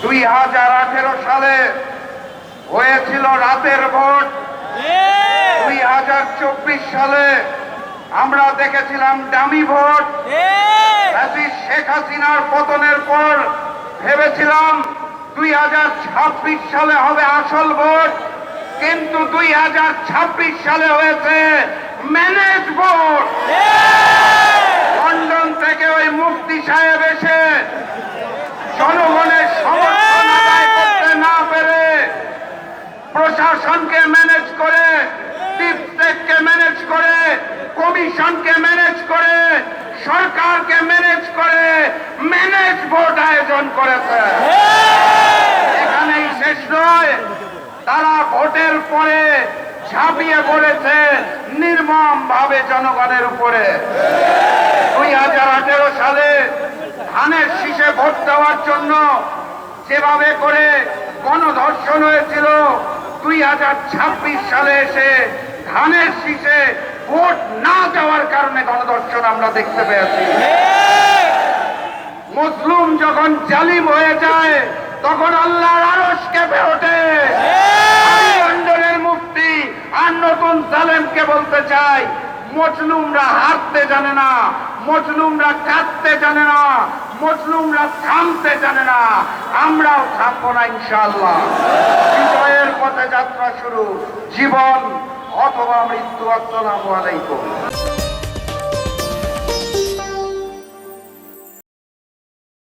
2018 সালে হয়েছিল রাতের ভোট। 2024 সালে আমরা দেখেছিলাম ডামি ভোট। শেখ হাসিনার পতনের পর ভেবেছিলাম 2026 সালে হবে আসল ভোট, কিন্তু 2026 সালে হয়েছে ম্যানেজ ভোট। লন্ডন থেকে ওই মুফতি সাহেব এসে জনগণের সমর্থন আদায় করতে না পেরে প্রশাসনকে ম্যানেজ করে, টিপসেককে ম্যানেজ করে, কমিশনকে ম্যানেজ করে, সরকারকে ম্যানেজ করে ম্যানেজ ভোট আয়োজন করেছে। এখানেই শেষ নয়, তারা ভোটের পরে ঝাঁপিয়ে পড়েছে নির্মম ভাবে জনগণের উপরে। 2018 সালে ধানের শীষে ভোট দেওয়ার জন্য যেভাবে করে গণধর্ষণ হয়েছিল, 2026 সালে এসে ধানের শীষে ভোট না দেওয়ার কারণে গণধর্ষণ আমরা দেখতে পেয়েছি। মুসলিম যখন জালিম হয়ে যায় তখন আল্লাহর আরশ কেঁপে ওঠে। লন্ডনের মুফতি আর নতুন জালেমকে বলতে চাই, মজলুমরা হারতে জানে না, মজলুমরা কাঁদতে জানে না, মজলুমরা থামতে জানে না। আমরাও থামবো না ইনশাআল্লাহ। বিজয়ের পথে যাত্রা শুরু, জীবন অথবা মৃত্যু। আসসালামু আলাইকুম।